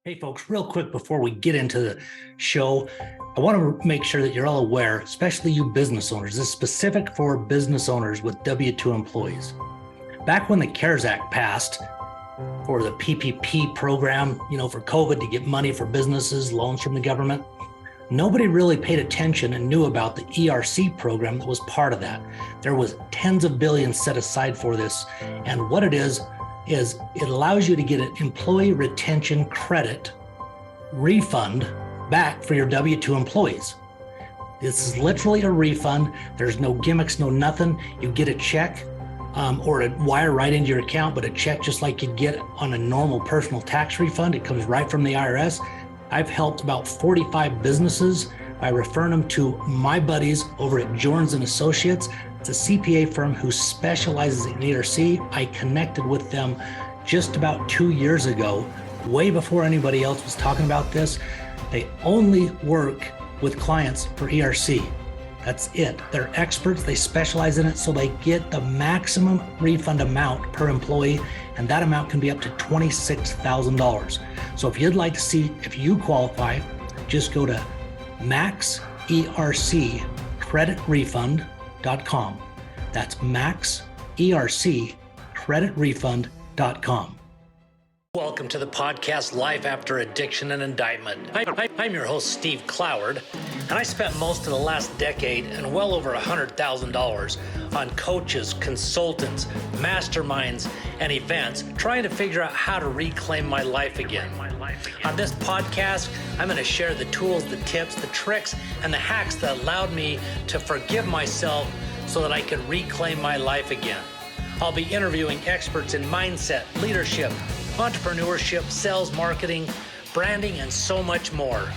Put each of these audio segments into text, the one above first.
Hey folks, real quick before we get into the show, I want to make sure that you're all aware, especially you business owners, this is specific for business owners with W-2 employees. Back when the CARES Act passed for the PPP program, for COVID to get money for businesses, loans from the government, nobody really paid attention and knew about the ERC program that was part of that. There was tens of billions set aside for this. And what it is it allows you to get an employee retention credit refund back for your W-2 employees. This is literally a refund. There's no gimmicks, no nothing. You get a check or a wire right into your account, but a check just like you'd get on a normal personal tax refund. It comes right from the IRS. I've helped about 45 businesses by referring them to my buddies over at Jorns and Associates. It's a CPA firm who specializes in ERC. I connected with them just about 2 years ago, way before anybody else was talking about this. They only work with clients for ERC. That's it. They're experts. They specialize in it, so they get the maximum refund amount per employee, and that amount can be up to $26,000. So if you'd like to see if you qualify, just go to maxerccreditrefund.com. That's maxerccreditrefund.com. Welcome to the podcast Life After Addiction and Indictment. I'm your host, Steve Cloward, and I spent most of the last decade and well over $100,000 on coaches, consultants, masterminds, and events trying to figure out how to reclaim my life again. On this podcast, I'm going to share the tools, the tips, the tricks, and the hacks that allowed me to forgive myself so that I could reclaim my life again. I'll be interviewing experts in mindset, leadership, entrepreneurship, sales, marketing, branding, and so much more.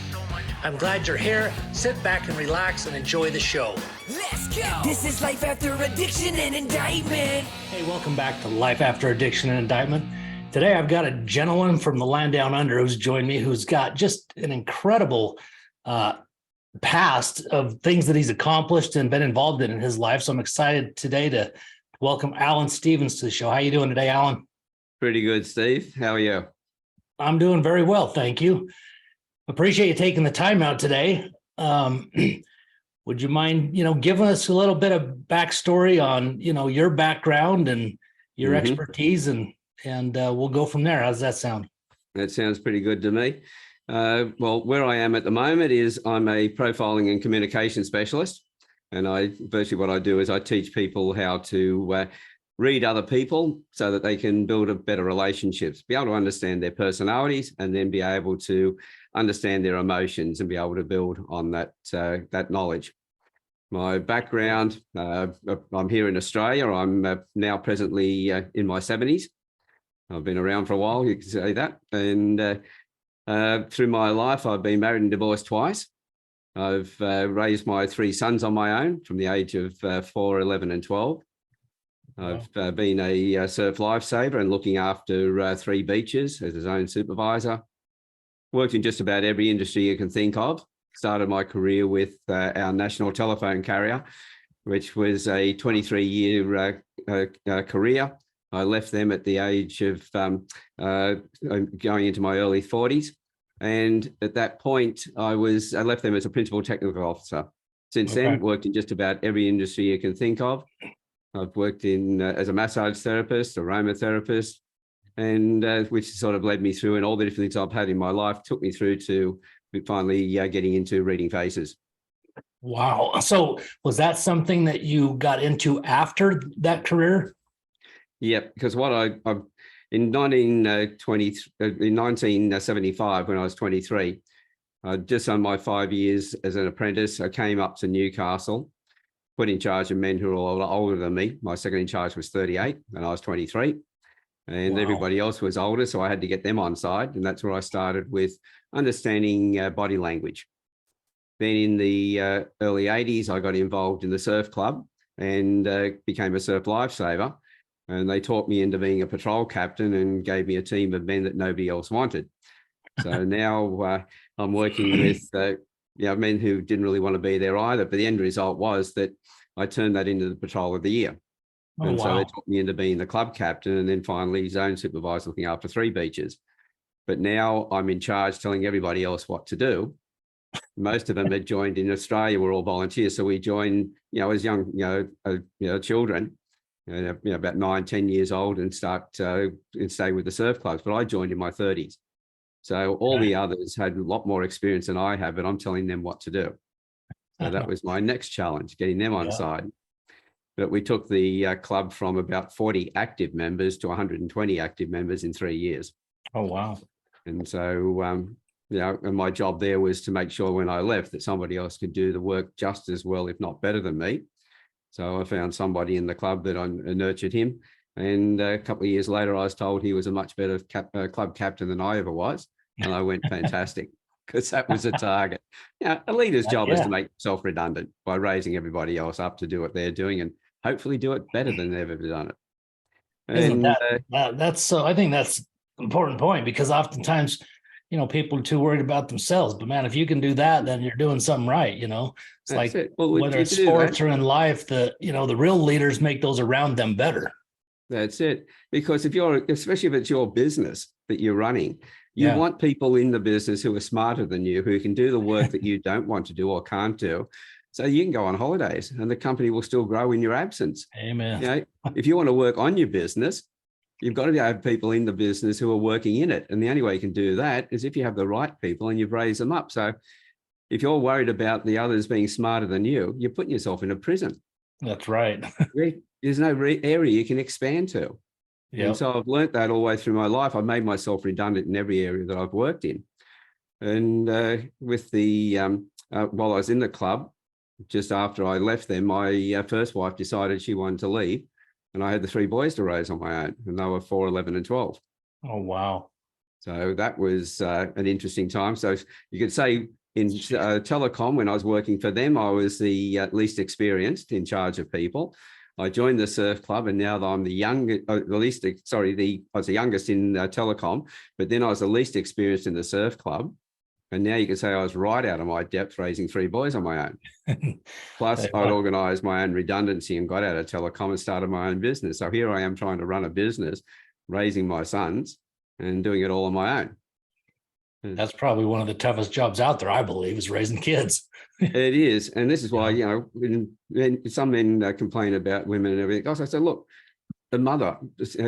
I'm glad you're here. Sit back and relax and enjoy the show. Let's go! This is Life After Addiction and Indictment. Hey, welcome back to Life After Addiction and Indictment. Today I've got a gentleman from the land down under who's joined me, who's got just an incredible past of things that he's accomplished and been involved in his life. So I'm excited today to welcome Alan Stevens to the show. How are you doing today, Alan? Pretty good, Steve. How are you? I'm doing very well, thank you. Appreciate you taking the time out today. Would you mind, giving us a little bit of backstory on, your background and your expertise, and we'll go from there. How's that sound? That sounds pretty good to me. Well, where I am at the moment is I'm a profiling and communication specialist, and virtually what I do is I teach people how to read other people so that they can build better relationships, be able to understand their personalities, and then be able to understand their emotions and be able to build on that knowledge. My background, I'm here in Australia. I'm now presently in my 70s. I've been around for a while, you can say that. And through my life, I've been married and divorced twice. I've raised my 3 sons on my own from the age of 4, 11, and 12. I've been a surf lifesaver and looking after 3 beaches as a zone supervisor. Worked in just about every industry you can think of. Started my career with our national telephone carrier, which was a 23-year career. I left them at the age of going into my early 40s. And at that point, I left them as a principal technical officer. Since then, worked in just about every industry you can think of. I've worked in as a massage therapist, aromatherapist, and which sort of led me through, and all the different things I've had in my life took me through to finally getting into reading faces. Wow. So was that something that you got into after that career? Yep, because in 1975, when I was 23, just on my 5 years as an apprentice, I came up to Newcastle, put in charge of men who were older than me. My second in charge was 38 and I was 23, and everybody else was older, so I had to get them on side, and that's where I started with understanding body language. Then in the early 80s, I got involved in the surf club and became a surf lifesaver. And they taught me into being a patrol captain and gave me a team of men that nobody else wanted. So now I'm working with men who didn't really want to be there either. But the end result was that I turned that into the patrol of the year. So they taught me into being the club captain, and then finally zone supervisor looking after 3 beaches. but now I'm in charge telling everybody else what to do. Most of them had joined in Australia, were all volunteers. So we joined, as young, children, about 9, 10 years old and stay with the surf clubs. But I joined in my 30s. So all the others had a lot more experience than I have, but I'm telling them what to do. So that was my next challenge, getting them on side. But we took the club from about 40 active members to 120 active members in 3 years. Oh, wow. And so, and my job there was to make sure when I left that somebody else could do the work just as well, if not better than me. So I found somebody in the club that I nurtured him. And a couple of years later, I was told he was a much better club captain than I ever was. And I went, fantastic, because that was a target. A leader's job is to make himself redundant by raising everybody else up to do what they're doing and hopefully do it better than they've ever done it. And that's so, I think that's an important point, because oftentimes, people are too worried about themselves. But man, if you can do that, then you're doing something right. It's like whether it's sports or in life, the real leaders make those around them better. That's it. Because especially if it's your business that you're running, you want people in the business who are smarter than you, who can do the work that you don't want to do or can't do. So you can go on holidays and the company will still grow in your absence. Amen. If you want to work on your business, you've got to have people in the business who are working in it. And the only way you can do that is if you have the right people and you've raised them up. So if you're worried about the others being smarter than you, you're putting yourself in a prison. That's right. There's no area you can expand to. Yep. And so I've learned that all the way through my life. I've made myself redundant in every area that I've worked in. And with the, while I was in the club, just after I left them, my first wife decided she wanted to leave. And I had the 3 boys to raise on my own, and they were 4, 11, and 12. Oh, wow. So that was an interesting time. So you could say in telecom, when I was working for them, I was the least experienced in charge of people. I joined the surf club, and now I'm the youngest, I was the youngest in telecom, but then I was the least experienced in the surf club. And now you can say I was right out of my depth raising 3 boys on my own. Plus, I'd organised my own redundancy and got out of telecom and started my own business. So here I am trying to run a business, raising my sons and doing it all on my own. That's probably one of the toughest jobs out there, I believe, is raising kids. It is. And this is why, when some men complain about women and everything else, I said, look, the mother,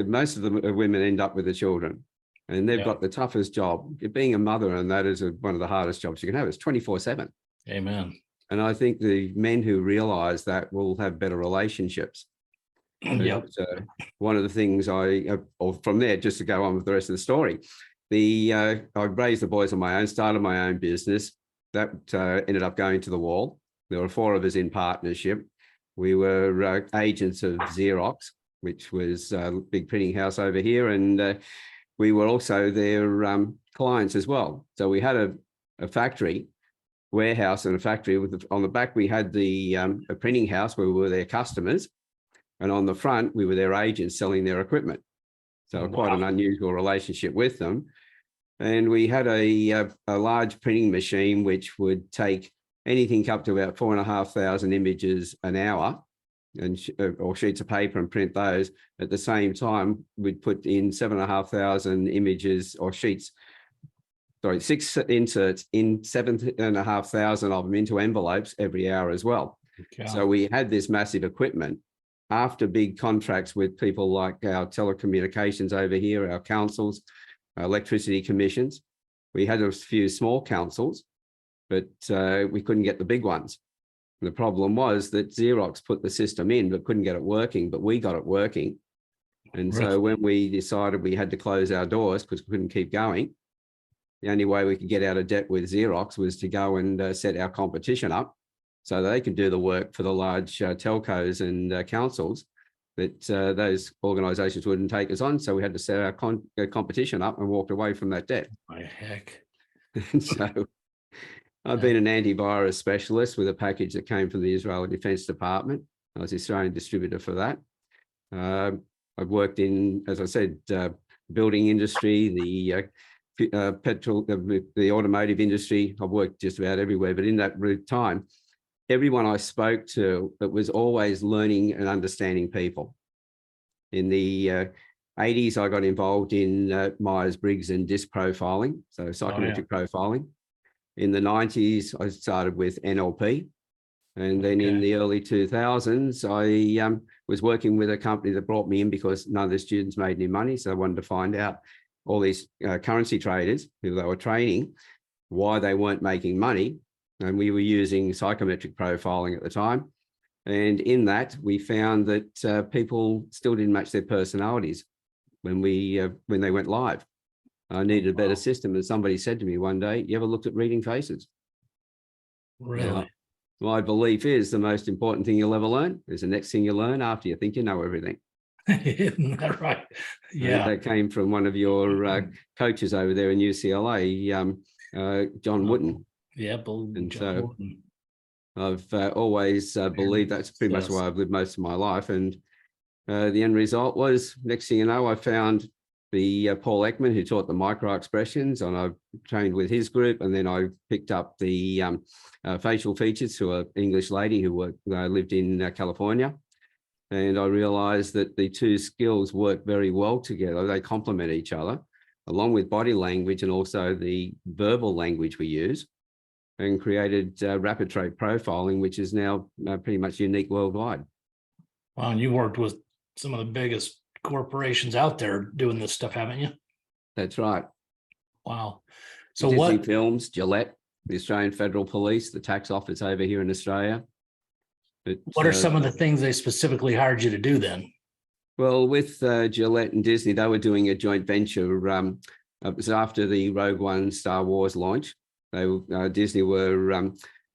most of the women end up with the children. And they've got the toughest job. Being a mother, and that is one of the hardest jobs you can have. It's 24/7. Amen. And I think the men who realize that will have better relationships. Yep. One of the things or from there, just to go on with the rest of the story, I raised the boys on my own, started my own business. That ended up going to the wall. There were 4 of us in partnership. We were agents of Xerox, which was a big printing house over here. And we were also their clients as well. So we had a factory, warehouse and a factory. On the back, we had a printing house where we were their customers. And on the front, we were their agents selling their equipment. So quite an unusual relationship with them. And we had a large printing machine, which would take anything up to about 4,500 images an hour, or sheets of paper, and print those. At the same time, we'd put in 7,500 images or sheets, 6 inserts in 7,500 of them into envelopes every hour as well. Okay. So we had this massive equipment. After big contracts with people like our telecommunications over here, our councils, our electricity commissions, we had a few small councils, but we couldn't get the big ones. The problem was that Xerox put the system in, but couldn't get it working, but we got it working. And so when we decided we had to close our doors because we couldn't keep going, the only way we could get out of debt with Xerox was to go and set our competition up so they could do the work for the large telcos and councils that those organizations wouldn't take us on. So we had to set our competition up and walked away from that debt. My heck. And so I've been an antivirus specialist with a package that came from the Israeli Defense Department. I was the Australian distributor for that. I've worked in, as I said, building industry, the petrol, the automotive industry. I've worked just about everywhere, but in that time, everyone I spoke to, it was always learning and understanding people. In the 80s, I got involved in Myers-Briggs and DISC profiling, so psychometric profiling. In the 90s, I started with NLP. And then in the early 2000s, I was working with a company that brought me in because none of the students made any money. So I wanted to find out all these currency traders who they were training, why they weren't making money. And we were using psychometric profiling at the time. And in that, we found that people still didn't match their personalities when they went live. I needed a better system. And somebody said to me one day, "You ever looked at reading faces?" Really? Now, my belief is the most important thing you'll ever learn is the next thing you learn after you think you know everything. Isn't that right? Yeah. That came from one of your coaches over there in UCLA, John Wooden. Yeah. And so I've always believed that's pretty much why I've lived most of my life. And the end result was, next thing you know, I found the Paul Ekman, who taught the micro expressions, and I trained with his group. And then I picked up the facial features to an English lady who lived in California. And I realized that the two skills work very well together. They complement each other, along with body language and also the verbal language we use, and created rapid trait profiling, which is now pretty much unique worldwide. Wow, and you worked with some of the biggest corporations out there doing this stuff, haven't you? That's right. Wow. So Disney Films, Gillette, the Australian Federal Police, the tax office over here in Australia. What are some of the things they specifically hired you to do then? Well, with Gillette and Disney, they were doing a joint venture. It was after the Rogue One Star Wars launch. Disney were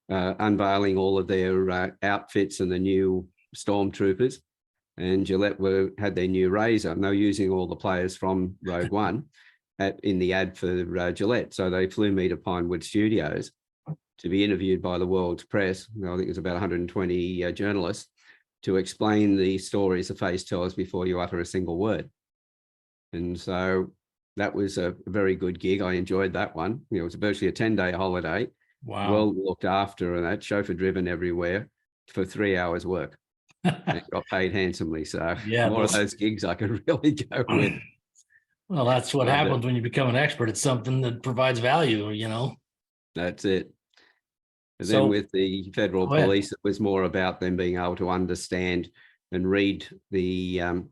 unveiling all of their outfits and the new stormtroopers, and Gillette had their new razor, and they were using all the players from Rogue One in the ad for Gillette. So they flew me to Pinewood Studios to be interviewed by the world's press. I think it was about 120 journalists, to explain the stories a face tells before you utter a single word. And so that was a very good gig. I enjoyed that one. It was virtually a 10-day holiday. Wow. Well looked after, and that chauffeur driven everywhere for 3 hours work. And got paid handsomely. So yeah, more of those gigs I could really go with. Well, that's what happens when you become an expert at something that provides value, That's it. And then with the federal police, it was more about them being able to understand and read the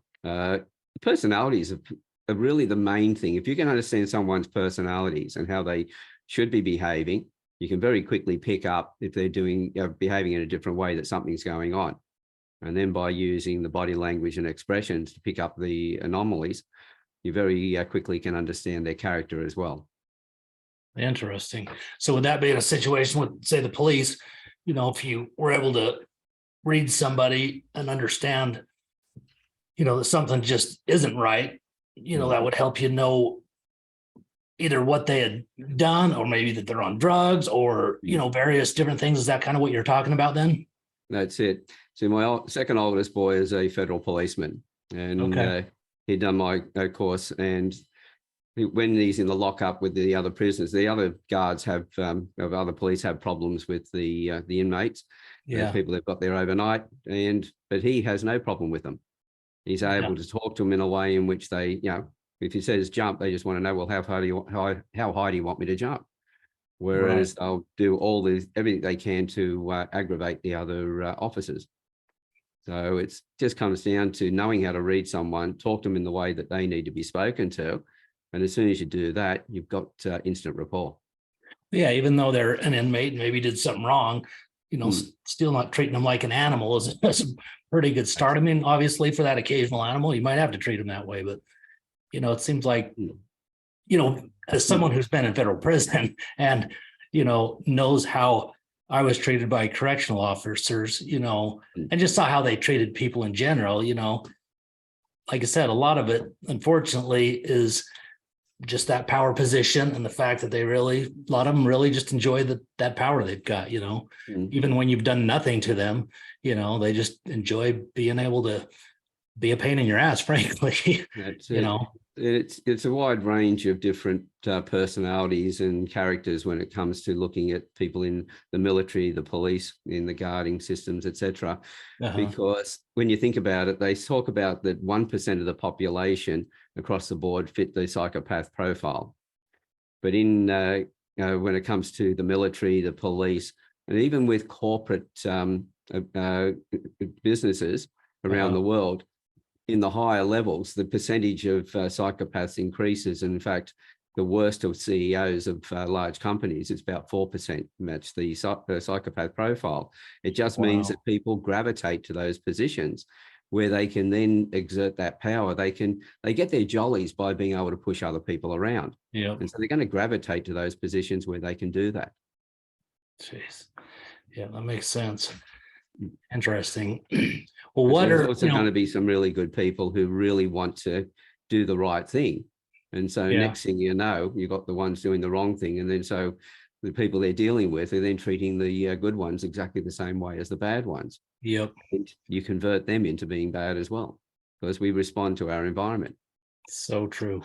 personalities are really the main thing. If you can understand someone's personalities and how they should be behaving, you can very quickly pick up if they're behaving in a different way, that something's going on. And then by using the body language and expressions to pick up the anomalies, you very quickly can understand their character as well. Interesting. So would that be in a situation with, say, the police, if you were able to read somebody and understand, that something just isn't right, that would help you know either what they had done, or maybe that they're on drugs, or, various different things. Is that kind of what you're talking about then? That's it. So my second oldest boy is a federal policeman, and he'd done my course. And when he's in the lockup with the other prisoners, the other guards other police have problems with the inmates, people that've got there overnight, but he has no problem with them. He's able to talk to them in a way in which they, if he says jump, they just want to know, well, how high do you want me to jump? Whereas they'll do everything they can to aggravate the other officers. So it's just comes down to knowing how to read someone, talk to them in the way that they need to be spoken to. And as soon as you do that, you've got instant rapport. Yeah, even though they're an inmate and maybe did something wrong, still not treating them like an animal is a pretty good start. I mean, obviously for that occasional animal, you might have to treat them that way, but, it seems like, as someone who's been in federal prison and, knows how I was treated by correctional officers, and just saw how they treated people in general, like I said, a lot of it, unfortunately, is just that power position and the fact that a lot of them really just enjoy that power they've got, even when you've done nothing to them, they just enjoy being able to be a pain in your ass, frankly. That's it. It's a wide range of different personalities and characters when it comes to looking at people in the military, the police, in the guarding systems, etc. Because when you think about it, they talk about that 1% of the population across the board fit the psychopath profile. But in when it comes to the military, the police, and even with corporate businesses around the world, in the higher levels, the percentage of psychopaths increases. And in fact, the worst of CEOs of large companies, it's about 4% match the psychopath profile. It just means that people gravitate to those positions where they can then exert that power. They get their jollies by being able to push other people around. Yeah. And so they're going to gravitate to those positions where they can do that. Jeez. Yeah, that makes sense. Interesting. Well, There's also going to be some really good people who really want to do the right thing. And so next thing you know, you've got the ones doing the wrong thing. And then so the people they're dealing with are then treating the good ones exactly the same way as the bad ones. Yep. And you convert them into being bad as well, because we respond to our environment. So true.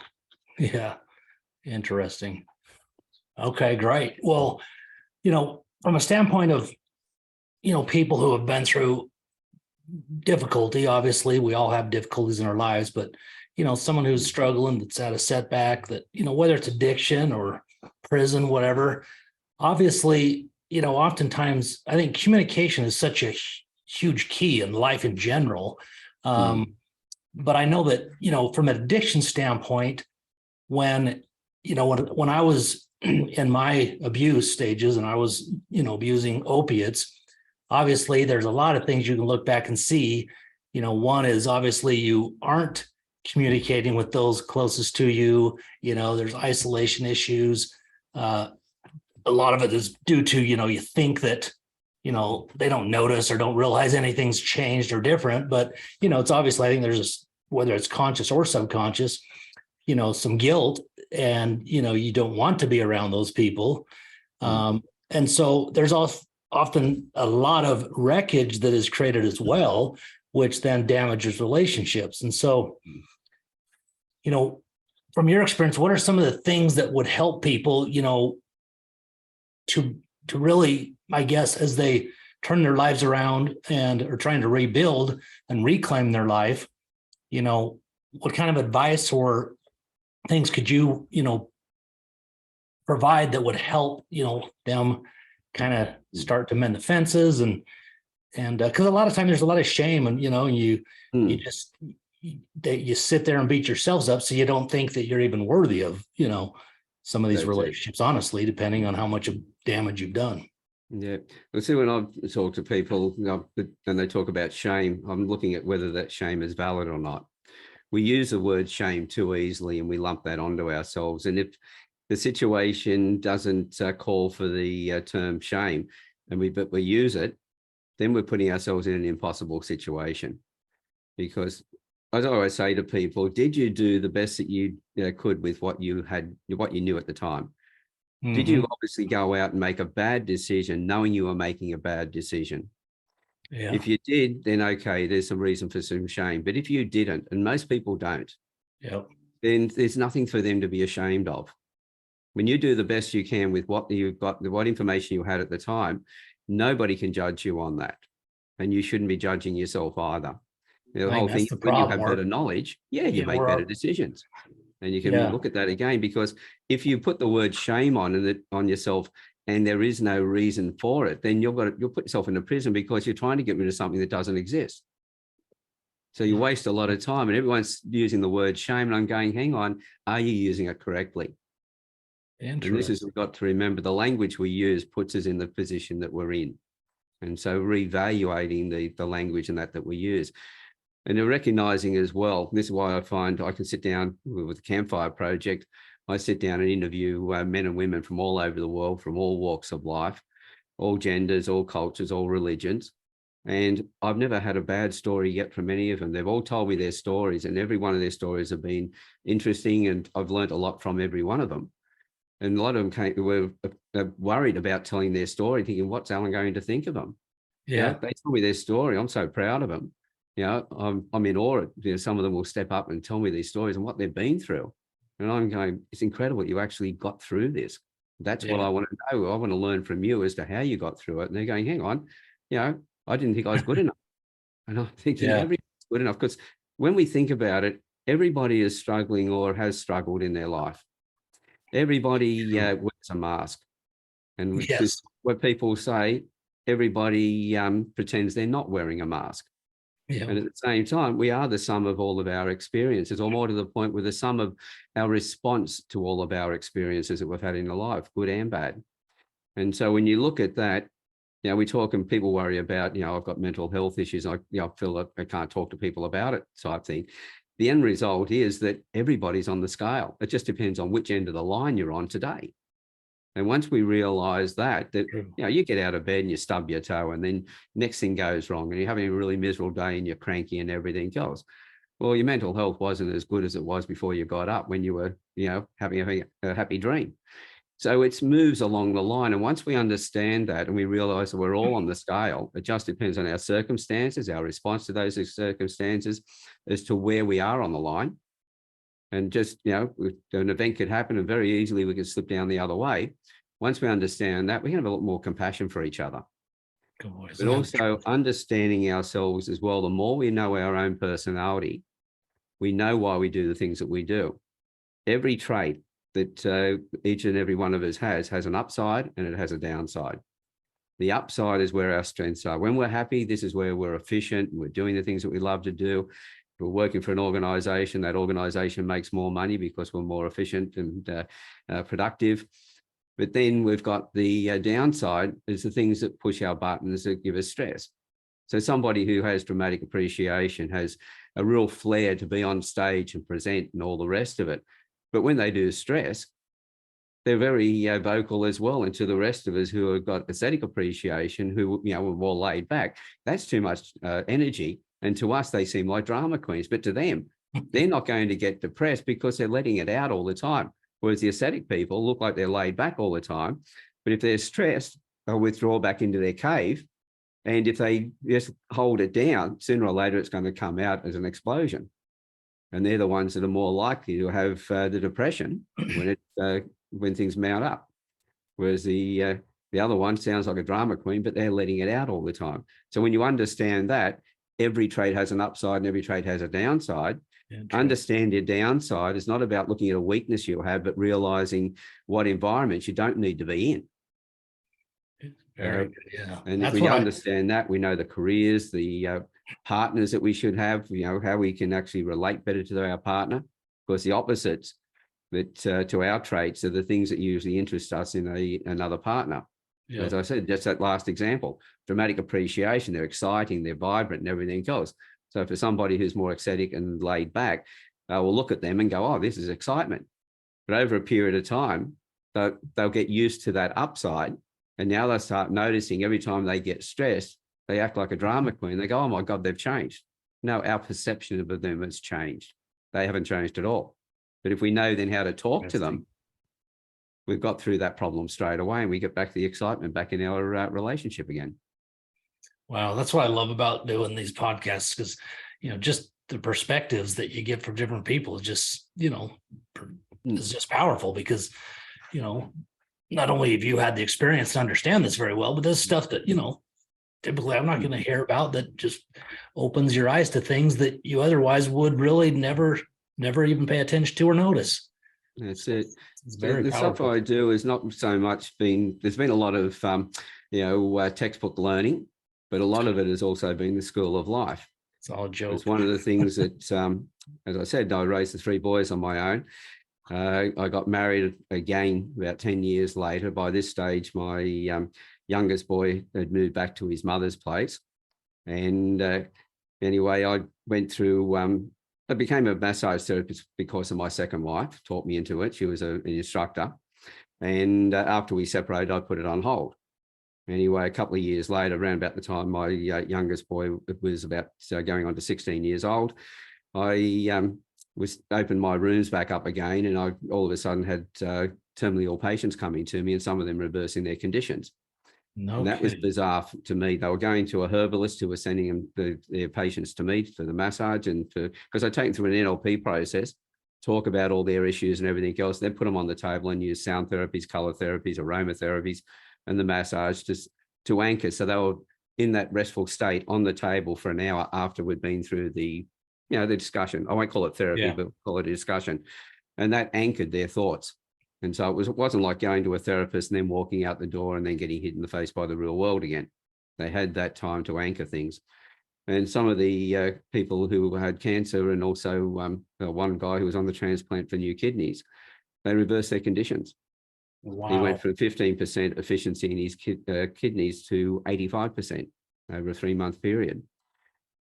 Yeah. Interesting. Okay, great. Well, from a standpoint of, people who have been through difficulty, obviously we all have difficulties in our lives, but, someone who's struggling, that's at a setback, that, whether it's addiction or prison, whatever, obviously, oftentimes I think communication is such a huge key in life in general. But I know that, from an addiction standpoint, when I was in my abuse stages and I was, abusing opiates, obviously there's a lot of things you can look back and see. One is obviously you aren't communicating with those closest to you. There's isolation issues. A lot of it is due to, you think that, they don't notice or don't realize anything's changed or different. But, it's obviously, I think there's whether it's conscious or subconscious, some guilt, and, you don't want to be around those people. And so there's also often a lot of wreckage that is created as well, which then damages relationships. And so, from your experience, what are some of the things that would help people, to really, I guess, as they turn their lives around and are trying to rebuild and reclaim their life, what kind of advice or things could you, provide that would help, them kind of start to mend the fences and because a lot of times there's a lot of shame and, you just, you sit there and beat yourselves up. So you don't think that you're even worthy of, some of these relationships, honestly, depending on how much damage you've done. Yeah. Well, see, when I've talked to people and they talk about shame, I'm looking at whether that shame is valid or not. We use the word shame too easily and we lump that onto ourselves. And if the situation doesn't call for the term shame but we use it, then we're putting ourselves in an impossible situation. Because as I always say to people, did you do the best that you could with what you knew at the time? Did you obviously go out and make a bad decision knowing you were making a bad decision? Yeah. If you did, then okay, there's some reason for some shame. But if you didn't, and most people don't, then there's nothing for them to be ashamed of. When you do the best you can with what you've got, what information you had at the time, nobody can judge you on that. And you shouldn't be judging yourself either. The whole thing, when you have better knowledge, you make better decisions. And you can look at that again, because if you put the word shame on yourself and there is no reason for it, then you'll put yourself in a prison because you're trying to get rid of something that doesn't exist. So you waste a lot of time and everyone's using the word shame and I'm going, hang on, are you using it correctly? And this is, we've got to remember the language we use puts us in the position that we're in. And so reevaluating the language and that we use. And they're recognizing as well, this is why I find I can sit down with the Campfire Project. I sit down and interview men and women from all over the world, from all walks of life, all genders, all cultures, all religions. And I've never had a bad story yet from any of them. They've all told me their stories and every one of their stories have been interesting. And I've learned a lot from every one of them. And a lot of them were worried about telling their story, thinking, what's Alan going to think of them? Yeah. They told me their story. I'm so proud of them. I'm in awe. Some of them will step up and tell me these stories and what they've been through. And I'm going, it's incredible you actually got through this. That's what I want to know. I want to learn from you as to how you got through it. And they're going, hang on, I didn't think I was good enough. And I'm thinking everybody's good enough, because when we think about it, everybody is struggling or has struggled in their life. Everybody wears a mask. And which is what people say, everybody pretends they're not wearing a mask. Yeah. And at the same time, we are the sum of all of our experiences, or more to the point, we're the sum of our response to all of our experiences that we've had in our life, good and bad. And so when you look at that, we talk and people worry about, I've got mental health issues. I feel that I can't talk to people about it type thing. The end result is that everybody's on the scale. It just depends on which end of the line you're on today. And once we realize that you get out of bed and you stub your toe, and then next thing goes wrong and you're having a really miserable day and you're cranky and everything else. Well, your mental health wasn't as good as it was before you got up when you were, having a happy dream. So it moves along the line. And once we understand that and we realize that we're all on the scale, it just depends on our circumstances, our response to those circumstances as to where we are on the line. And just, an event could happen and very easily we could slip down the other way. Once we understand that, we can have a lot more compassion for each other. But also understanding ourselves as well. The more we know our own personality, we know why we do the things that we do. Every trait that each and every one of us has an upside and it has a downside. The upside is where our strengths are. When we're happy, this is where we're efficient. We're doing the things that we love to do. We're working for an organization. That organization makes more money because we're more efficient and productive. But then we've got the downside is the things that push our buttons that give us stress. So somebody who has dramatic appreciation has a real flair to be on stage and present and all the rest of it. But when they do stress, they're very vocal as well. And to the rest of us who have got aesthetic appreciation, who we're more laid back, that's too much energy. And to us, they seem like drama queens. But to them, they're not going to get depressed because they're letting it out all the time. Whereas the aesthetic people look like they're laid back all the time. But if they're stressed, they'll withdraw back into their cave. And if they just hold it down, sooner or later, it's going to come out as an explosion. And they're the ones that are more likely to have the depression when things mount up. Whereas the other one sounds like a drama queen, but they're letting it out all the time. So when you understand that, every trait has an upside and every trait has a downside. Understand your downside is not about looking at a weakness you have, but realizing what environments you don't need to be in. Very good. Yeah. And if we understand that, we know the careers, the partners that we should have, how we can actually relate better to our partner. Because the opposites that to our traits are the things that usually interest us in another partner. Yeah. As I said, just that last example, dramatic appreciation, they're exciting, they're vibrant and everything else. So for somebody who's more ecstatic and laid back, we'll look at them and go, oh, this is excitement. But over a period of time, they'll get used to that upside. And now they'll start noticing every time they get stressed, they act like a drama queen. They go, oh my God, they've changed. No, our perception of them has changed. They haven't changed at all. But if we know then how to talk to them, we've got through that problem straight away and we get back the excitement back in our relationship again. Wow, that's what I love about doing these podcasts, because, just the perspectives that you get from different people is just, is just powerful because, not only have you had the experience to understand this very well, but there's stuff that, typically I'm not going to hear about that just opens your eyes to things that you otherwise would really never even pay attention to or notice. That's it. It's very the powerful. stuff I do is not so much there's been a lot of, textbook learning, but a lot of it has also been the school of life. It's all a joke. It's one of the things that, as I said, I raised the 3 boys on my own. I got married again about 10 years later. By this stage, my youngest boy had moved back to his mother's place. And anyway, I went through, I became a massage therapist because of my second wife, taught me into it. She was an instructor. And after we separated, I put it on hold. Anyway, a couple of years later, around about the time my youngest boy was about going on to 16 years old, I opened my rooms back up again, and I all of a sudden had terminally ill patients coming to me, and some of them reversing their conditions. No And that was kidding. bizarre to me. They were going to a herbalist who was sending them their patients to me for the massage and because I take them through an NLP process, talk about all their issues and everything else, then put them on the table and use sound therapies, color therapies, aromatherapies, and the massage just to anchor. So they were in that restful state on the table for an hour after we'd been through the discussion. I won't call it therapy, Yeah. but call it a discussion. And that anchored their thoughts. And so it wasn't like going to a therapist and then walking out the door and then getting hit in the face by the real world again. They had that time to anchor things. And some of the people who had cancer and also one guy who was on the transplant for new kidneys, they reversed their conditions. Wow. He went from 15% efficiency in his kidneys to 85% over a 3-month period.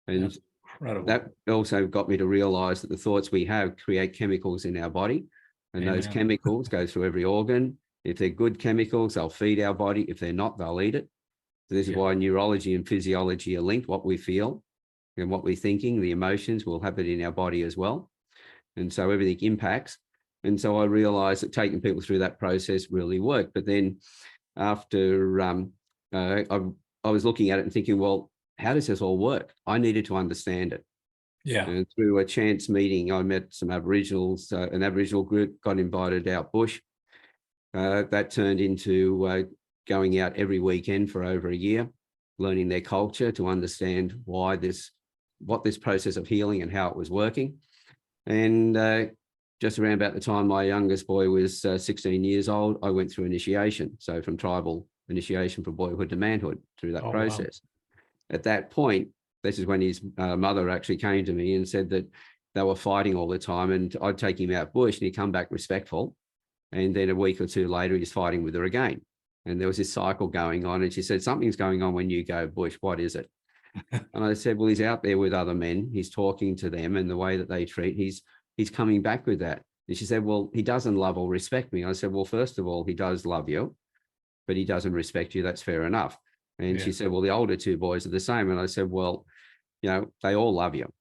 And That's incredible. that also got me to realize that the thoughts we have create chemicals in our body. And those Amen. chemicals go through every organ. If they're good chemicals, they'll feed our body. If they're not, they'll eat it. So this is Yeah. why neurology and physiology are linked. What we feel and what we're thinking, the emotions, will have it in our body as well. And so everything impacts. And so I realized that taking people through that process really worked. But then after I was looking at it and thinking, well, how does this all work? I needed to understand it. Yeah. And through a chance meeting, I met some Aboriginals, an Aboriginal group, got invited out bush. That turned into going out every weekend for over a year, learning their culture to understand what this process of healing and how it was working. And just around about the time my youngest boy was 16 years old, I went through initiation. So from tribal initiation from boyhood to manhood through that process. Wow. At that point, this is when his mother actually came to me and said that they were fighting all the time, and I'd take him out bush and he'd come back respectful. And then a week or two later, he's fighting with her again. And there was this cycle going on. And she said, something's going on when you go bush. What is it? And I said, well, he's out there with other men. He's talking to them, and the way that they treat, he's coming back with that. And she said, well, he doesn't love or respect me. I said, well, first of all, he does love you, but he doesn't respect you. That's fair enough. And she said, well, the older two boys are the same. And I said, well, they all love you,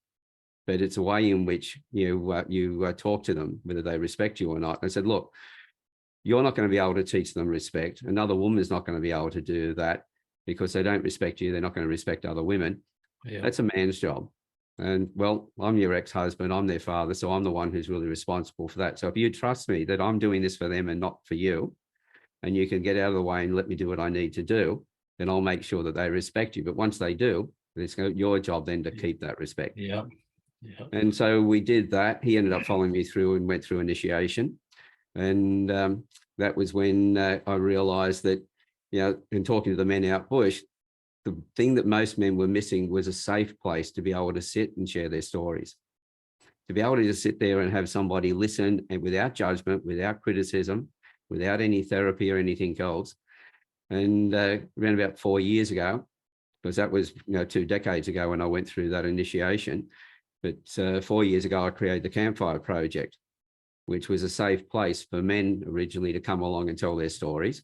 but it's a way in which you talk to them, whether they respect you or not. I said, look, you're not going to be able to teach them respect. Another woman is not going to be able to do that because they don't respect you. They're not going to respect other women. Yeah. That's a man's job. And well, I'm your ex-husband, I'm their father, so I'm the one who's really responsible for that. So if you trust me that I'm doing this for them and not for you, and you can get out of the way and let me do what I need to do, then I'll make sure that they respect you. But once they do, it's your job then to keep that respect. Yeah. And so we did that. He ended up following me through and went through initiation. And that was when I realized that, in talking to the men out bush, the thing that most men were missing was a safe place to be able to sit and share their stories, to be able to just sit there and have somebody listen, and without judgment, without criticism, without any therapy or anything else. And around about 4 years ago, because that was 2 decades ago when I went through that initiation, but 4 years ago, I created the Campfire Project, which was a safe place for men originally to come along and tell their stories.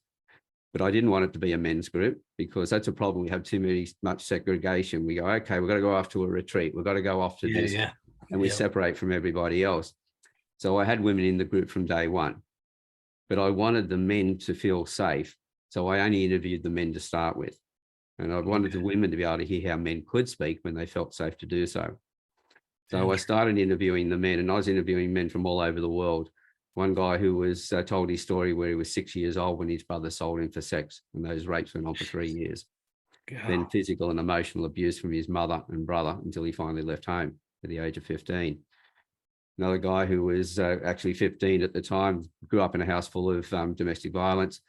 But I didn't want it to be a men's group, because that's a problem. We have too much segregation. We go, okay, we've got to go off to a retreat. We've got to go off to this. And we separate from everybody else. So I had women in the group from day one, but I wanted the men to feel safe. So I only interviewed the men to start with. And I wanted the women to be able to hear how men could speak when they felt safe to do so. So I started interviewing the men, and I was interviewing men from all over the world. One guy who was told his story where he was 6 years old when his brother sold him for sex, and those rapes went on for 3 years. God. Then physical and emotional abuse from his mother and brother until he finally left home at the age of 15. Another guy who was actually 15 at the time, grew up in a house full of domestic violence,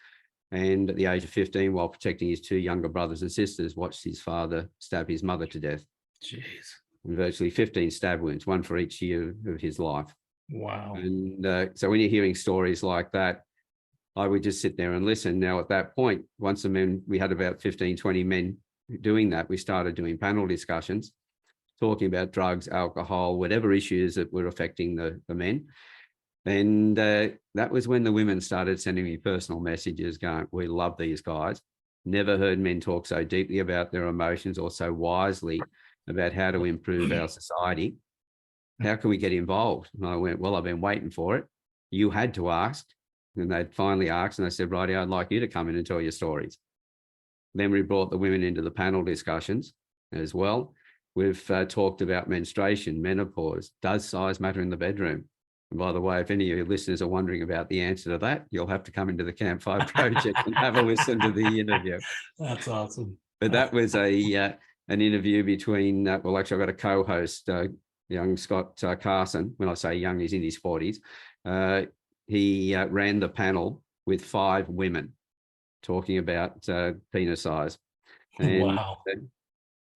and at the age of 15, while protecting his 2 younger brothers and sisters, watched his father stab his mother to death. Jeez. And virtually 15 stab wounds, one for each year of his life. Wow. And so when you're hearing stories like that, I would just sit there and listen. Now, at that point, once the men, we had about 15, 20 men doing that, we started doing panel discussions, talking about drugs, alcohol, whatever issues that were affecting the men. And that was when the women started sending me personal messages going, we love these guys. Never heard men talk so deeply about their emotions or so wisely about how to improve our society. How can we get involved? And I went, well, I've been waiting for it. You had to ask. And they'd finally asked, and I said, righty, I'd like you to come in and tell your stories. Then we brought the women into the panel discussions as well. We've talked about menstruation, menopause. Does size matter in the bedroom? And by the way, if any of your listeners are wondering about the answer to that, you'll have to come into the Campfire Project and have a listen to the interview. That's awesome. But that was an interview between, well, actually, I've got a co-host, young Scott Carson. When I say young, he's in his 40s. He ran the panel with 5 women talking about penis size. And wow.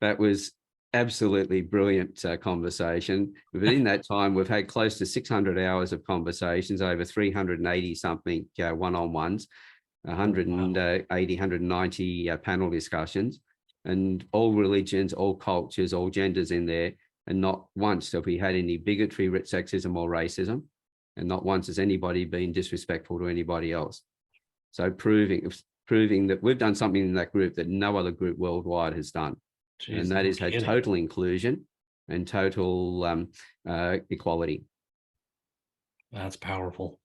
That was absolutely brilliant conversation. But in that time, we've had close to 600 hours of conversations, over 380 something one-on-ones, 180, 190 panel discussions, and all religions, all cultures, all genders in there. And not once have we had any bigotry, sexism or racism. And not once has anybody been disrespectful to anybody else. So proving that we've done something in that group that no other group worldwide has done. Jeez, and that is had total inclusion and total equality. That's powerful.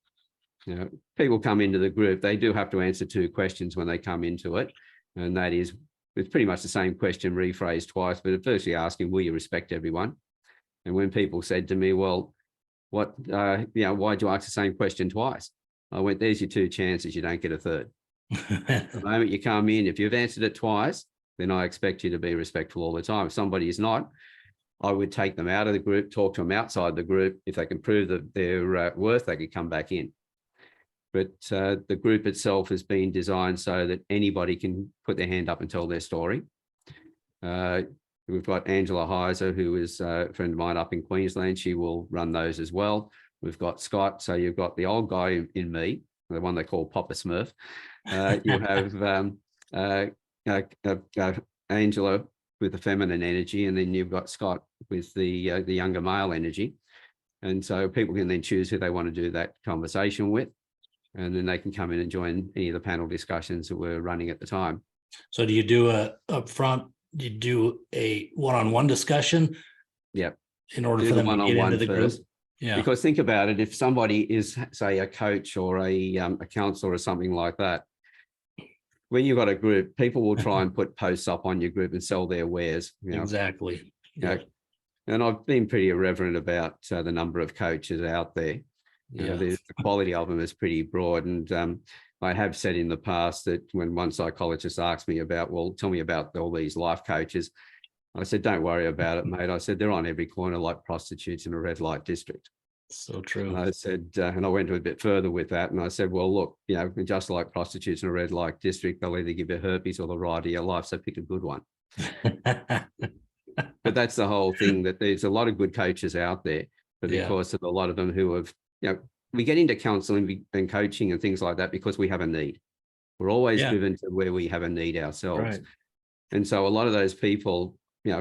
You know, people come into the group, they do have to answer 2 questions when they come into it. And that is, it's pretty much the same question rephrased twice, but firstly asking, will you respect everyone? And when people said to me, well, what, why'd you ask the same question twice? I went, there's your 2 chances, you don't get a third. The moment you come in, if you've answered it twice, then I expect you to be respectful all the time. If somebody is not, I would take them out of the group, talk to them outside the group. If they can prove that their worth, they could come back in. But the group itself has been designed so that anybody can put their hand up and tell their story. We've got Angela Heiser, who is a friend of mine up in Queensland. She will run those as well. We've got Scott. So you've got the old guy in me, the one they call Papa Smurf. You have Angela with the feminine energy, and then you've got Scott with the younger male energy. And so people can then choose who they want to do that conversation with, and then they can come in and join any of the panel discussions that we're running at the time. So do you do you do a one-on-one discussion? Yeah. In order for them to get into the group? Yeah. Because think about it, if somebody is, say, a coach or a counselor or something like that, when you've got a group, people will try and put posts up on your group and sell their wares. You know? Exactly. You know? And I've been pretty irreverent about the number of coaches out there. The quality of them is pretty broad. And I have said in the past that when one psychologist asked me about, well, tell me about all these life coaches, I said, don't worry about it, mate. I said, they're on every corner like prostitutes in a red light district. So true. And I said, and I went a bit further with that. And I said, well, look, just like prostitutes in a red light district, they'll either give you herpes or the ride of your life. So pick a good one. But that's the whole thing, that there's a lot of good coaches out there, but because of a lot of them who have, we get into counseling and coaching and things like that because we have a need. We're always driven to where we have a need ourselves. Right. And so a lot of those people,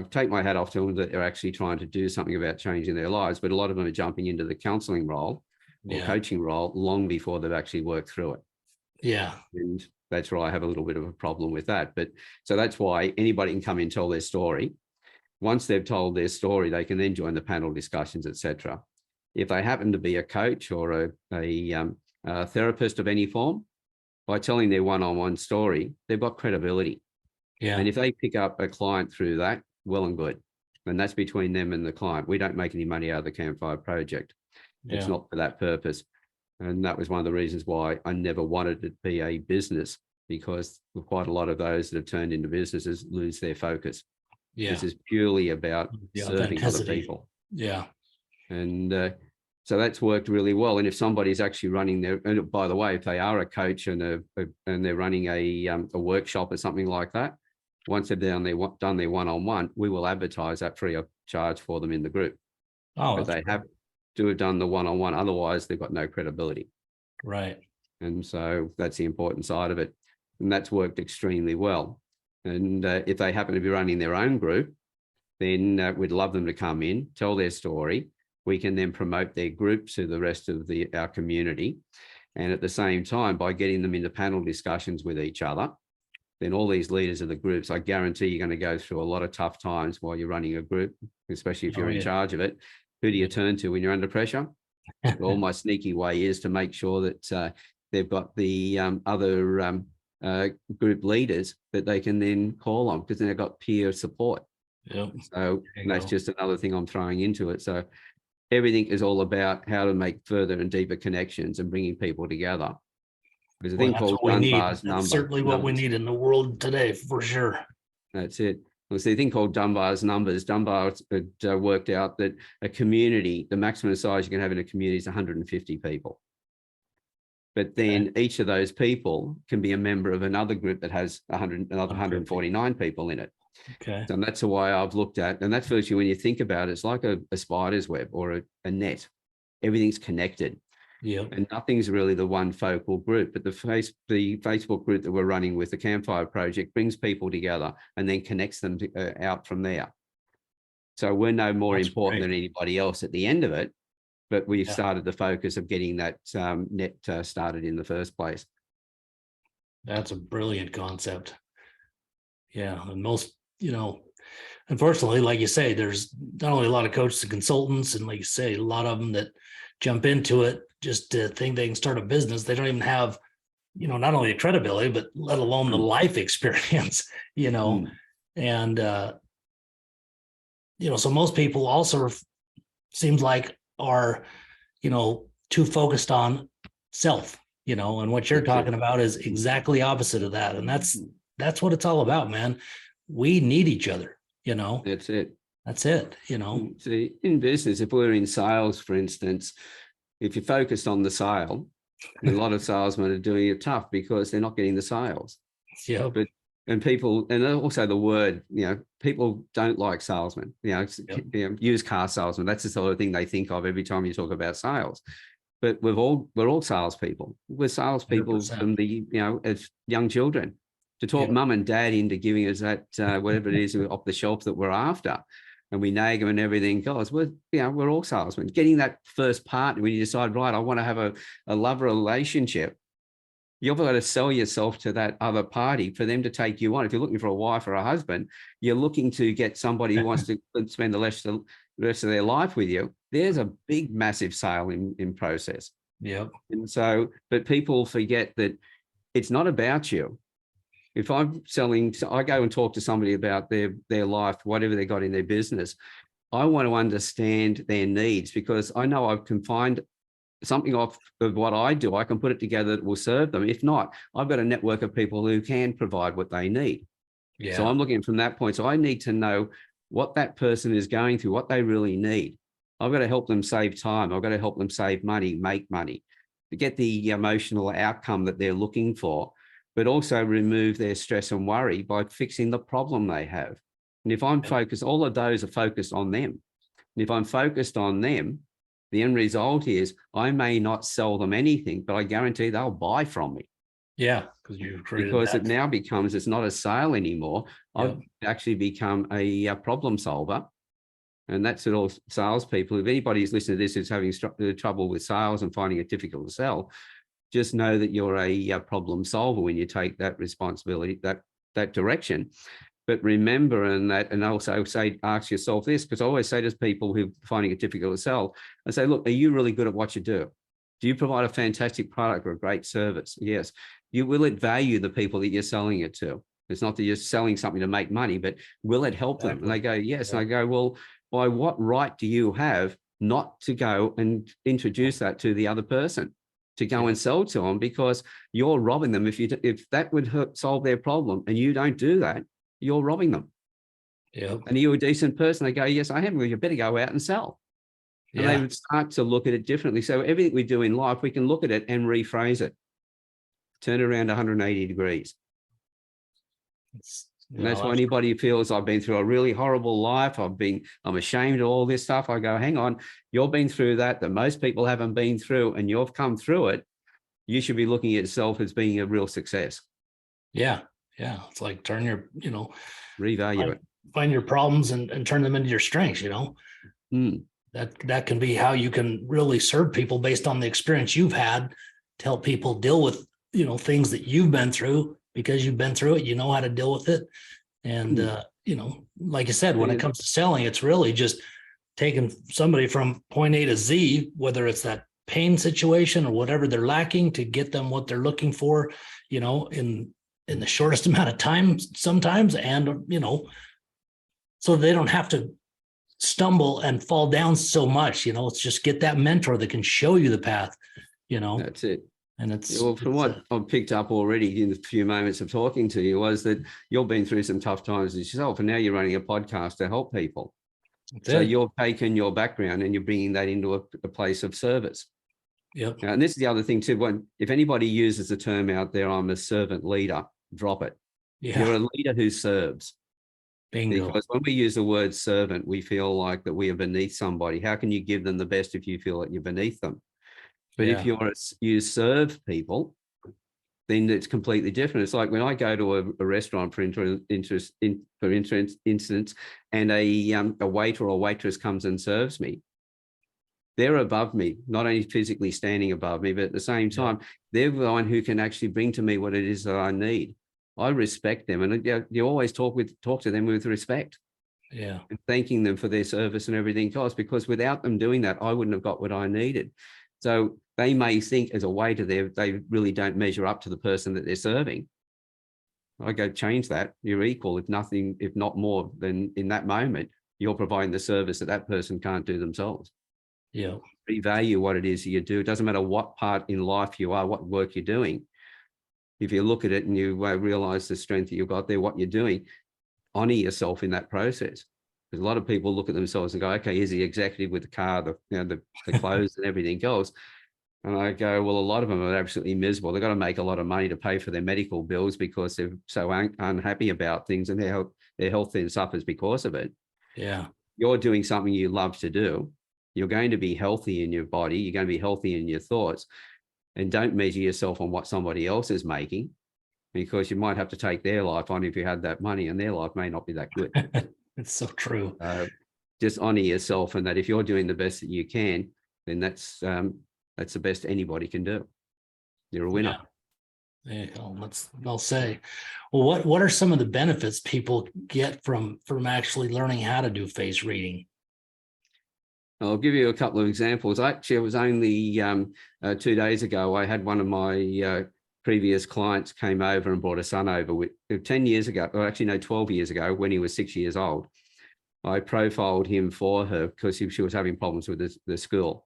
take my hat off to them that they're actually trying to do something about changing their lives, but a lot of them are jumping into the counseling role or coaching role long before they've actually worked through it. Yeah. And that's where I have a little bit of a problem with that. But so that's why anybody can come in and tell their story. Once they've told their story, they can then join the panel discussions, etc. If they happen to be a coach or a therapist of any form, by telling their one-on-one story, they've got credibility. Yeah. And if they pick up a client through that, well and good. And that's between them and the client. We don't make any money out of the Campfire Project. It's not for that purpose. And that was one of the reasons why I never wanted it to be a business, because quite a lot of those that have turned into businesses lose their focus. Yeah. This is purely about serving other people. Yeah. And so that's worked really well. And if somebody's actually running their, and by the way, if they are a coach and they're running a workshop or something like that, once they've done their one-on-one, we will advertise that free of charge for them in the group. Oh, but they have to have done the one-on-one. Otherwise, they've got no credibility. Right. And so that's the important side of it. And that's worked extremely well. And if they happen to be running their own group, then we'd love them to come in, tell their story. We can then promote their group to the rest of our community. And at the same time, by getting them into panel discussions with each other, then all these leaders of the groups, I guarantee you're going to go through a lot of tough times while you're running a group, especially if you're in charge of it. Who do you turn to when you're under pressure? Well, my sneaky way is to make sure that they've got the other group leaders that they can then call on, because then they've got peer support. Yep. So that's just another thing I'm throwing into it. So everything is all about how to make further and deeper connections and bringing people together. There's a thing called Dunbar's number. That's certainly what we need in the world today, for sure. That's it. There's a thing called Dunbar's numbers. Dunbar worked out that a community, the maximum size you can have in a community is 150 people. But then each of those people can be a member of another group that has another 149 people in it. Okay. And that's why I've looked at, and that's virtually, when you think about it, it's like a spider's web or a net. Everything's connected. Yeah. And nothing's really the one focal group, but the Facebook group that we're running with the Campfire Project brings people together and then connects them out from there. So we're no more important than anybody else at the end of it, but we've started the focus of getting that net started in the first place. That's a brilliant concept. Yeah. And most, unfortunately, like you say, there's not only a lot of coaches and consultants, and like you say, a lot of them that jump into it just to think they can start a business. They don't even have, not only the credibility, but let alone the life experience, and, so most people also seems like are, too focused on self, and what you're talking about is exactly opposite of that. And that's what it's all about, man. We need each other, That's it. That's it, See, in business, if we're in sales, for instance, if you're focused on the sale, a lot of salesmen are doing it tough because they're not getting the sales. Yeah. And people, and also the word, people don't like salesmen, used car salesmen. That's the sort of thing they think of every time you talk about sales. But we're all salespeople. We're salespeople 100%. From the, as young children, to talk mum and dad into giving us that, whatever it is off the shelf that we're after. And we nag them and everything goes. We're all salesmen. Getting that first partner, when you decide, right, I want to have a love relationship, you've got to sell yourself to that other party for them to take you on. If you're looking for a wife or a husband, you're looking to get somebody who wants to spend the rest of their life with you. There's a big, massive sale in process. Yeah. And so, but people forget that it's not about you. If I'm selling, I go and talk to somebody about their life, whatever they got in their business. I want to understand their needs, because I know I can find something off of what I do. I can put it together that will serve them. If not, I've got a network of people who can provide what they need. Yeah. So I'm looking from that point. So I need to know what that person is going through, what they really need. I've got to help them save time. I've got to help them save money, make money, to get the emotional outcome that they're looking for, but also remove their stress and worry by fixing the problem they have. And if I'm focused, all of those are focused on them. And if I'm focused on them, the end result is I may not sell them anything, but I guarantee they'll buy from me. Yeah, because it now becomes, it's not a sale anymore. I've actually become a problem solver. And that's it, all salespeople. If anybody who's listening to this is having trouble with sales and finding it difficult to sell, just know that you're a problem solver when you take that responsibility, that direction. But remember, and also ask yourself this, because I always say to people who are finding it difficult to sell, I say, look, are you really good at what you do? Do you provide a fantastic product or a great service? Yes. Will it value the people that you're selling it to? It's not that you're selling something to make money, but will it help them? And they go, yes. And I go, well, by what right do you have not to go and introduce that to the other person, to go and sell to them? Because you're robbing them. If that would solve their problem and you don't do that, you're robbing them. Yeah. And you're a decent person. They go, yes, I am. Well, you better go out and sell. And they would start to look at it differently. So everything we do in life, we can look at it and rephrase it, turn it around 180 degrees. And that's why anybody who feels I've been through a really horrible life, I'm ashamed of all this stuff, I go, hang on, you've been through that most people haven't been through, and you've come through it. You should be looking at yourself as being a real success. Yeah. Yeah. It's like turn your, revalue it. Find your problems and turn them into your strengths, That can be how you can really serve people based on the experience you've had, to help people deal with, things that you've been through, because you've been through it, you know how to deal with it. And, like you said, when it comes to selling, it's really just taking somebody from point A to Z, whether it's that pain situation or whatever they're lacking, to get them what they're looking for, in in the shortest amount of time sometimes, and so they don't have to stumble and fall down so much. It's just get that mentor that can show you the path. That's it. And it's Well, from what I've picked up already in the few moments of talking to you was that you've been through some tough times yourself, and now you're running a podcast to help people. So you're taking your background and you're bringing that into a place of service. Yep. And this is the other thing too. If anybody uses the term out there, I'm a servant leader, drop it. Yeah. You're a leader who serves. Bingo. Because when we use the word servant, we feel like that we are beneath somebody. How can you give them the best if you feel that you're beneath them? But if you serve people, then it's completely different. It's like when I go to a restaurant, for instance, and a waiter or waitress comes and serves me. They're above me, not only physically standing above me, but at the same time, they're the one who can actually bring to me what it is that I need. I respect them, and you always talk to them with respect. Yeah. And thanking them for their service and everything else, because without them doing that, I wouldn't have got what I needed. So they may think as a waiter, they really don't measure up to the person that they're serving. I go, change that. You're equal, if not more than in that moment, you're providing the service that person can't do themselves. Yeah. Revalue what it is you do. It doesn't matter what part in life you are, what work you're doing. If you look at it and you realize the strength that you've got there, what you're doing, honor yourself in that process. Because a lot of people look at themselves and go, okay, here's the executive with the car, the clothes and everything else. And I go, well, a lot of them are absolutely miserable. They've got to make a lot of money to pay for their medical bills because they're so unhappy about things, and their health then suffers because of it. Yeah. You're doing something you love to do. You're going to be healthy in your body. You're going to be healthy in your thoughts. And don't measure yourself on what somebody else is making, because you might have to take their life on if you had that money, and their life may not be that good. It's so true. Just honor yourself, and that if you're doing the best that you can, then that's the best anybody can do. You're a winner. Yeah. I'll say. Well, what are some of the benefits people get from actually learning how to do face reading? I'll give you a couple of examples. Actually, it was only 2 days ago, I had one of my previous clients came over and brought a son over with 10 years ago, or actually no, 12 years ago, when he was 6 years old. I profiled him for her because she was having problems with the school.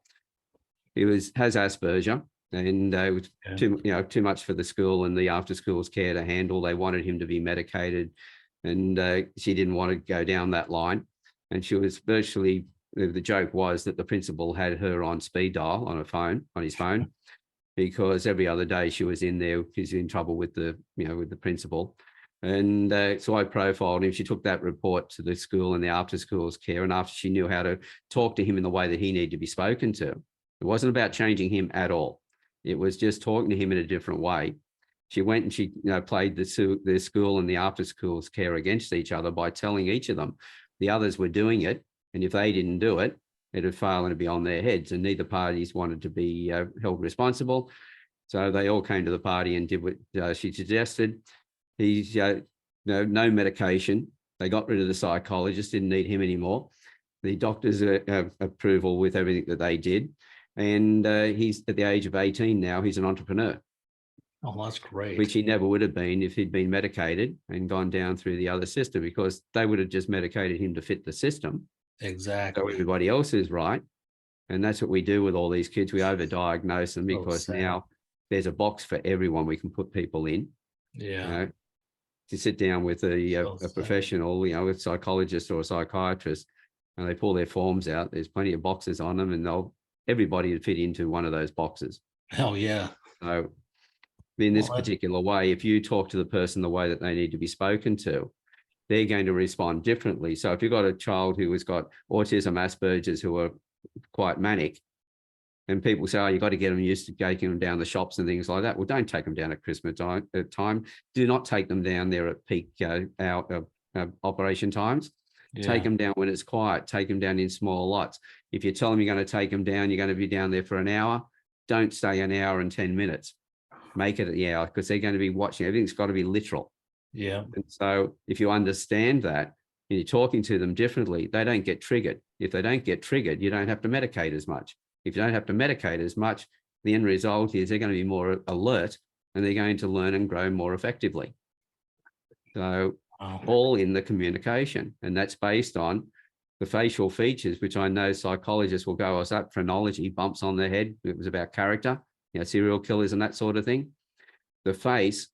He has Asperger, and it was too much for the school and the after schools care to handle. They wanted him to be medicated, and she didn't want to go down that line. And she was virtually, the joke was that the principal had her on speed dial on his phone, because every other day she was in there, she's in trouble with the principal. And so I profiled him. She took that report to the school and the after schools care. And after she knew how to talk to him in the way that he needed to be spoken to, it wasn't about changing him at all. It was just talking to him in a different way. She went and she played the school and the after schools care against each other by telling each of them the others were doing it. And if they didn't do it, it'd fail and it'd be on their heads. And neither parties wanted to be held responsible. So they all came to the party and did what she suggested. He's no medication. They got rid of the psychologist, didn't need him anymore. The doctors approval with everything that they did. And he's at the age of 18 now, he's an entrepreneur. Oh, that's great. Which he never would have been if he'd been medicated and gone down through the other system, because they would have just medicated him to fit the system. Exactly. So everybody else is right. And that's what we do with all these kids. We overdiagnose them because now there's a box for everyone we can put people in. Yeah. To sit down with a professional, a psychologist or a psychiatrist, and they pull their forms out. There's plenty of boxes on them, and everybody would fit into one of those boxes. Hell yeah. So in this particular way, if you talk to the person the way that they need to be spoken to, they're going to respond differently. So if you've got a child who has got autism, Asperger's, who are quite manic, and people say, oh, you've got to get them used to taking them down the shops and things like that. Well, don't take them down at Christmas time. Do not take them down there at peak operation times. Yeah. Take them down when it's quiet. Take them down in small lots. If you tell them you're going to take them down, you're going to be down there for an hour. Don't stay an hour and 10 minutes. Make it the hour, because they're going to be watching. Everything's got to be literal. Yeah. And so if you understand that, and you're talking to them differently, they don't get triggered. If they don't get triggered, you don't have to medicate as much. If you don't have to medicate as much, the end result is they're going to be more alert, and they're going to learn and grow more effectively. So Wow. all in the communication. And that's based on the facial features, which I know psychologists will go, "Oh, is that phrenology, bumps on the head?" It was about character, serial killers and that sort of thing. The face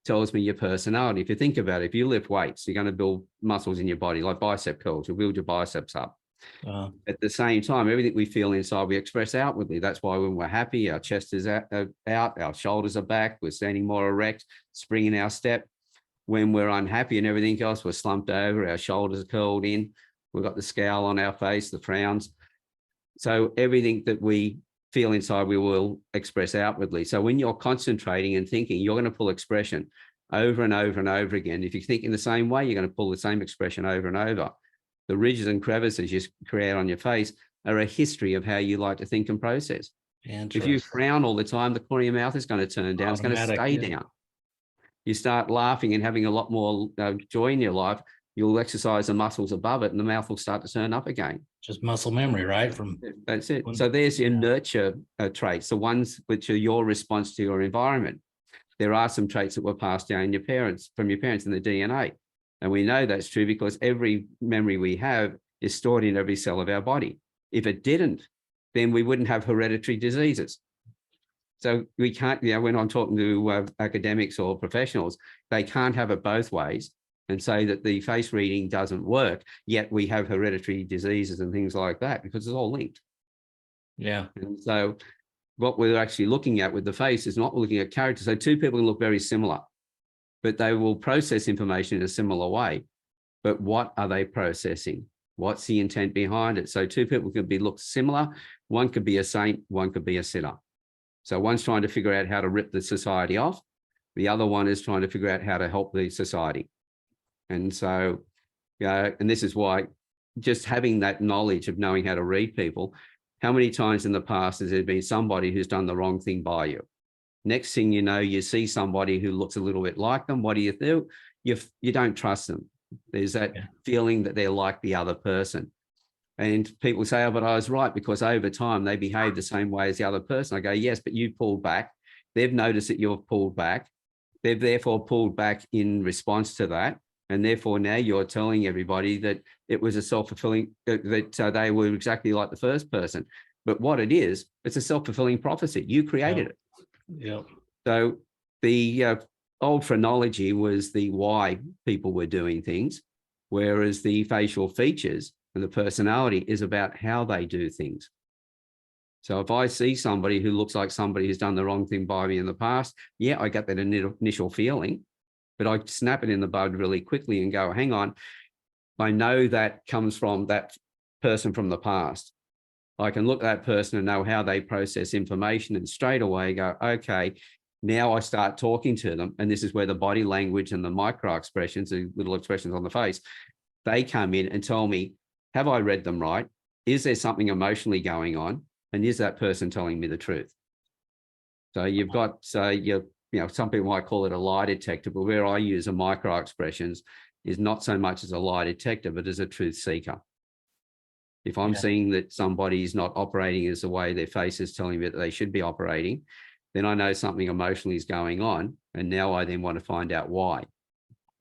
tells me your personality. If you think about it, if you lift weights, you're going to build muscles in your body, like bicep curls. You'll build your biceps up. At the same time, everything we feel inside, we express outwardly. That's why when we're happy, our chest is out, our shoulders are back, we're standing more erect, spring in our step. When we're unhappy and everything else, we're slumped over, our shoulders are curled in, we've got the scowl on our face, the frowns. So everything that we feel inside, we will express outwardly. So when you're concentrating and thinking, you're going to pull expression over and over and over again. If you think in the same way, you're going to pull the same expression over and over. The ridges and crevices you create on your face are a history of how you like to think and process. If you frown all the time, the corner of your mouth is going to turn down. It's going to stay down. You start laughing and having a lot more joy in your life, you'll exercise the muscles above it and the mouth will start to turn up again. Just muscle memory, right? That's it. So there's your nurture traits, the ones which are your response to your environment. There are some traits that were passed down from your parents in the DNA. And we know that's true because every memory we have is stored in every cell of our body. If it didn't, then we wouldn't have hereditary diseases. So we can't, when I'm talking to academics or professionals, they can't have it both ways and say that the face reading doesn't work, yet we have hereditary diseases and things like that because it's all linked. Yeah. And so what we're actually looking at with the face is not looking at character. So two people can look very similar, but they will process information in a similar way. But what are they processing? What's the intent behind it? So two people could look similar. One could be a saint, one could be a sinner. So one's trying to figure out how to rip the society off. The other one is trying to figure out how to help the society. And so, and this is why just having that knowledge of knowing how to read people, how many times in the past has there been somebody who's done the wrong thing by you? Next thing you know, you see somebody who looks a little bit like them. What do? You don't trust them. There's that feeling that they're like the other person. And people say, "Oh, but I was right," because over time they behave the same way as the other person. I go, "Yes, but you pulled back. They've noticed that you've pulled back. They've therefore pulled back in response to that. And therefore now you're telling everybody that it was a self-fulfilling, that they were exactly like the first person. But what it is, it's a self-fulfilling prophecy. You created it." Yeah. So the old phrenology was the why people were doing things, whereas the facial features and the personality is about how they do things. So if I see somebody who looks like somebody who's done the wrong thing by me in the past, I get that initial feeling, but I snap it in the bud really quickly and go, hang on, I know that comes from that person from the past. I can look at that person and know how they process information and straight away go, okay, now I start talking to them. And this is where the body language and the micro expressions, the little expressions on the face, they come in and tell me, have I read them right? Is there something emotionally going on? And is that person telling me the truth? So you've got, some people might call it a lie detector, but where I use a micro expressions is not so much as a lie detector, but as a truth seeker. If I'm seeing that somebody is not operating as the way their face is telling me that they should be operating, then I know something emotionally is going on. And now I then want to find out why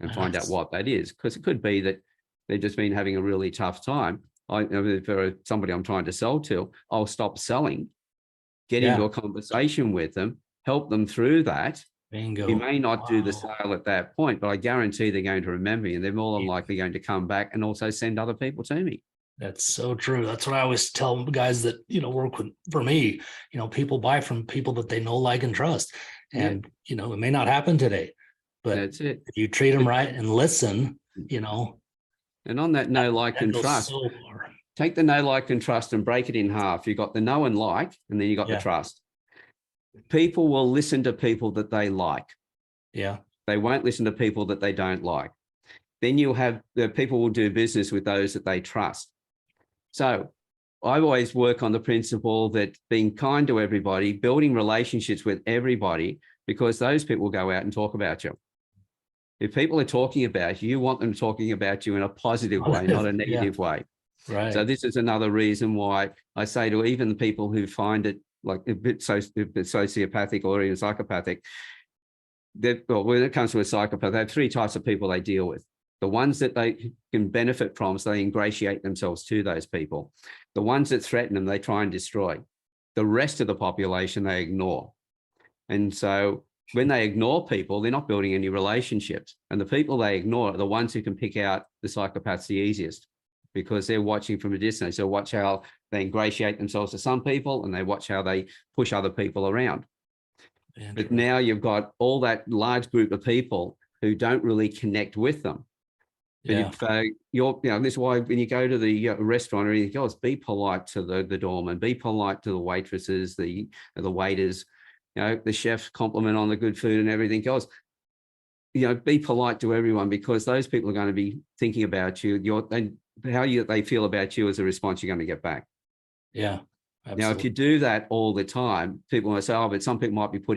and find out what that is. Because it could be that they've just been having a really tough time. For somebody I'm trying to sell to, I'll stop selling, get into a conversation with them, help them through that. Bingo. We may not do the sale at that point, but I guarantee they're going to remember me and they're more than likely going to come back and also send other people to me. That's so true. That's what I always tell guys that, work with, for me, people buy from people that they know, like, and trust. And, it may not happen today, but that's it. If you treat them right and listen, And on that know, like, and trust, take the know, like, and trust and break it in half. You got the know and like, and then you got the trust. People will listen to people that they like. Yeah. They won't listen to people that they don't like. Then you'll have the people will do business with those that they trust. So I always work on the principle that being kind to everybody, building relationships with everybody, because those people will go out and talk about you. If people are talking about you, you want them talking about you in a positive way, not a negative way. Right. So this is another reason why I say to even the people who find it like a bit sociopathic or even psychopathic, well, when it comes to a psychopath, they have three types of people they deal with. The ones that they can benefit from, so they ingratiate themselves to those people. The ones that threaten them, they try and destroy. The rest of the population, they ignore. And so when they ignore people, they're not building any relationships. And the people they ignore are the ones who can pick out the psychopaths the easiest, because they're watching from a distance. So watch how they ingratiate themselves to some people, and they watch how they push other people around. But now you've got all that large group of people who don't really connect with them. Yeah. But this is why when you go to the restaurant or anything else, be polite to the doorman, be polite to the waitresses, the waiters, the chef's compliment on the good food and everything else. Be polite to everyone, because those people are going to be thinking about you. They feel about you as a response you're going to get back. Yeah. Absolutely. Now, if you do that all the time, people will say, oh, but some people might be putting